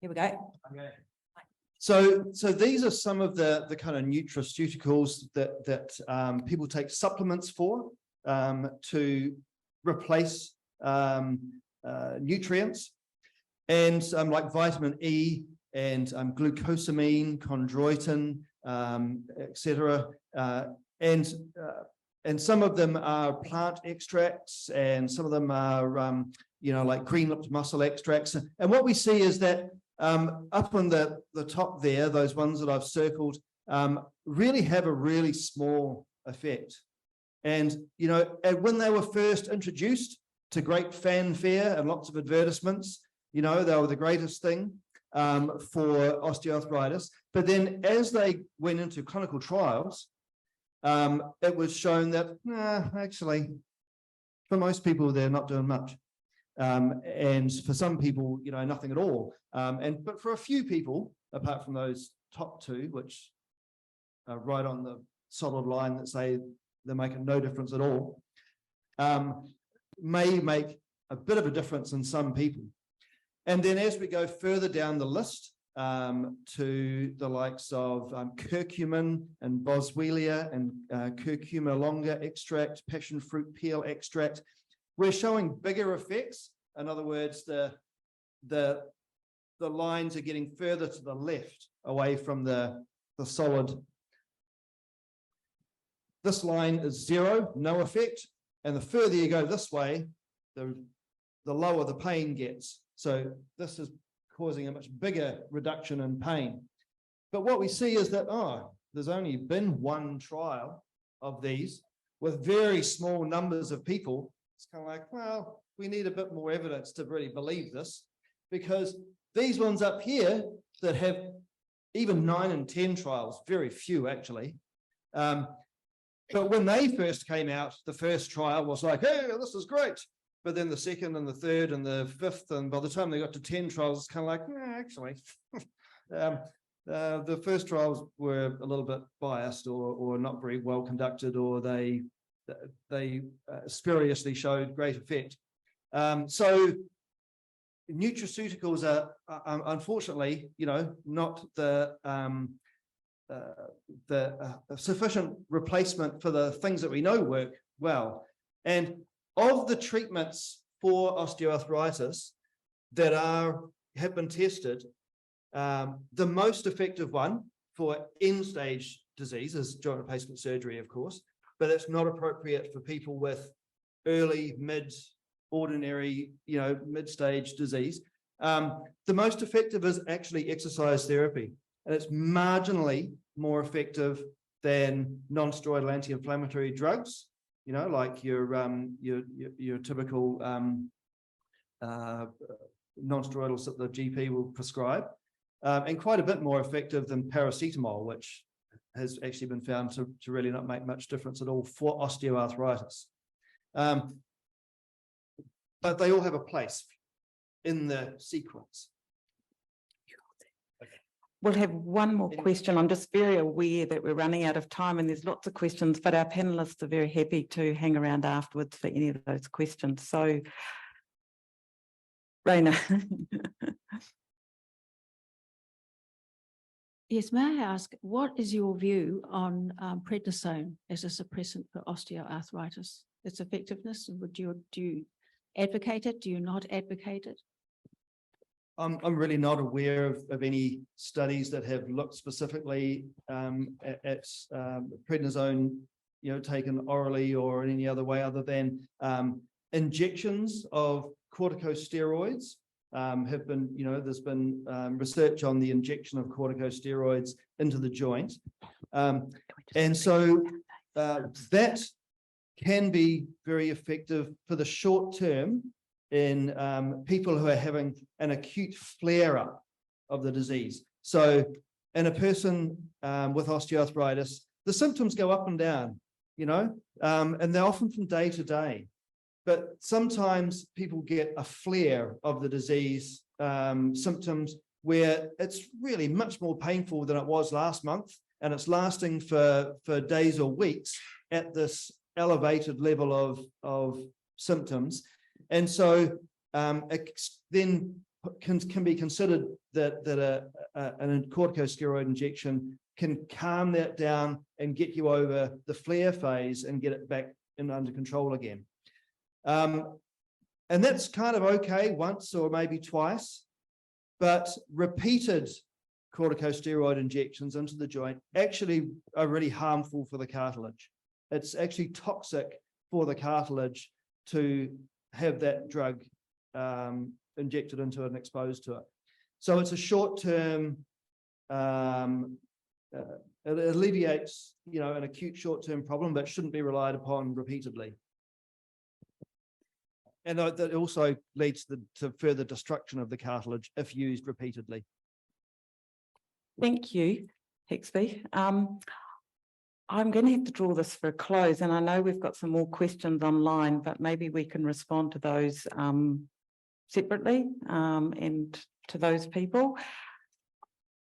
Here we go. Okay. So these are some of the kind of nutraceuticals that people take supplements for to replace nutrients, and like vitamin E and glucosamine, chondroitin, etc. And some of them are plant extracts, and some of them are you know, like green-lipped mussel extracts. And what we see is that up on the top there, those ones that I've circled, really have a really small effect. And, you know, when they were first introduced to great fanfare and lots of advertisements, you know, they were the greatest thing for osteoarthritis. But then as they went into clinical trials, it was shown that, actually, for most people, they're not doing much. And for some people, you know, nothing at all. But for a few people, apart from those top two, which are right on the solid line that say they're making no difference at all, may make a bit of a difference in some people. And then as we go further down the list, to the likes of curcumin and boswellia and curcuma longa extract, passion fruit peel extract. We're showing bigger effects. In other words, the lines are getting further to the left away from the solid. This line is 0, no effect. And the further you go this way, the lower the pain gets. So this is causing a much bigger reduction in pain. But what we see is that, there's only been one trial of these with very small numbers of people. It's kind of like, well, we need a bit more evidence to really believe this, because these ones up here that have even 9 and 10 trials, very few actually. But when they first came out, the first trial was like, hey, this is great. But then the second and the third and the fifth, and by the time they got to 10 trials, it's kind of like, actually, the first trials were a little bit biased or not very well conducted, or they spuriously showed great effect. So nutraceuticals are unfortunately, not the sufficient replacement for the things that we know work well. And of the treatments for osteoarthritis that have been tested, the most effective one for end-stage disease is joint replacement surgery, of course, but it's not appropriate for people with early, ordinary, mid-stage disease. The most effective is actually exercise therapy, and it's marginally more effective than non-steroidal anti-inflammatory drugs, like your typical non-steroidals that the GP will prescribe, and quite a bit more effective than paracetamol, which has actually been found to really not make much difference at all for osteoarthritis. But they all have a place in the sequence. We'll have one more question. I'm just very aware that we're running out of time and there's lots of questions, but our panelists are very happy to hang around afterwards for any of those questions. So, Raina. Yes, may I ask, what is your view on prednisone as a suppressant for osteoarthritis? Its effectiveness, do you advocate it? Do you not advocate it? I'm really not aware of any studies that have looked specifically at prednisone, taken orally or in any other way other than injections of corticosteroids. Have been, there's been research on the injection of corticosteroids into the joint. And so that can be very effective for the short term in people who are having an acute flare-up of the disease. So in a person with osteoarthritis, the symptoms go up and down, and they're often from day to day. But sometimes people get a flare of the disease symptoms where it's really much more painful than it was last month, and it's lasting for days or weeks at this elevated level of symptoms. And so it then can be considered that an corticosteroid injection can calm that down and get you over the flare phase and get it back under control again. And that's kind of okay once or maybe twice, but repeated corticosteroid injections into the joint actually are really harmful for the cartilage. It's actually toxic for the cartilage to have that drug injected into it and exposed to it. So it's a short-term, it alleviates, an acute short-term problem, but shouldn't be relied upon repeatedly. And that also leads to further destruction of the cartilage if used repeatedly. Thank you, Hexby. I'm going to have to draw this for a close, and I know we've got some more questions online, but maybe we can respond to those separately and to those people.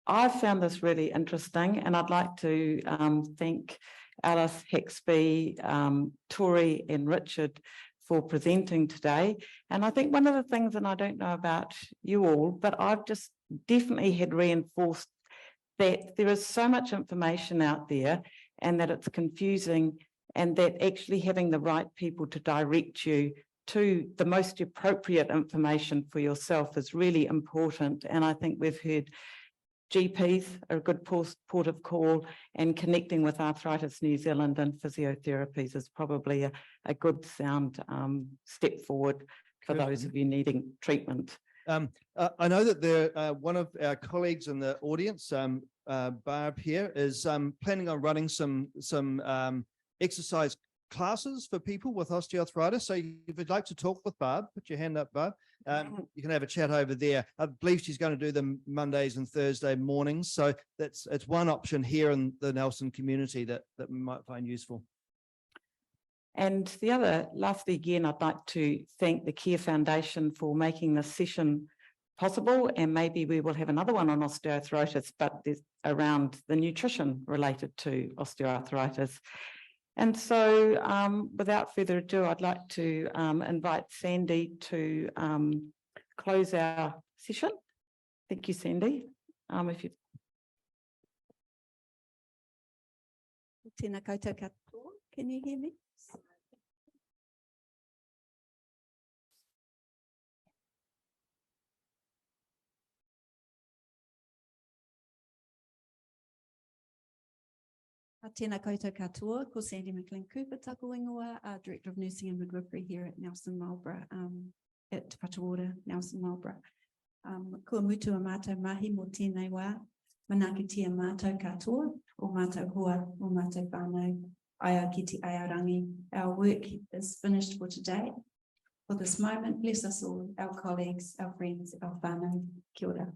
I've found this really interesting, and I'd like to thank Alice, Hexby, Tori and Richard for presenting today. And I think one of the things, and I don't know about you all, but I've just definitely had reinforced that there is so much information out there and that it's confusing, and that actually having the right people to direct you to the most appropriate information for yourself is really important. And I think we've heard GPs are a good port of call, and connecting with Arthritis New Zealand and physiotherapies is probably a good sound step forward for those of you needing treatment. I know that there, one of our colleagues in the audience, Barb here, is planning on running some exercise classes for people with osteoarthritis. So if you'd like to talk with Barb, put your hand up, Barb. You can have a chat over there. I believe she's going to do them Mondays and Thursday mornings. So it's one option here in the Nelson community that we might find useful. And lastly, again, I'd like to thank the Care Foundation for making this session possible, and maybe we will have another one on osteoarthritis, but there's around the nutrition related to osteoarthritis. And so without further ado, I'd like to invite Sandy to close our session. Thank you, Sandy. If you... Tēnā koutou katoa. Can you hear me? Tēnā koutou katoa, ko Sandy McLean-Cooper taku ingoa, Director of Nursing and Midwifery here at Nelson Marlborough, at Te Whatuora, Nelson Marlborough. Kua mutu a mātou mahi mō tēnei wā, manakitia mātou katoa, o mātou hoa, o mātou whānau, aia ki te aorangi. Our work is finished for today. For this moment, bless us all, our colleagues, our friends, our whānau. Kia ora.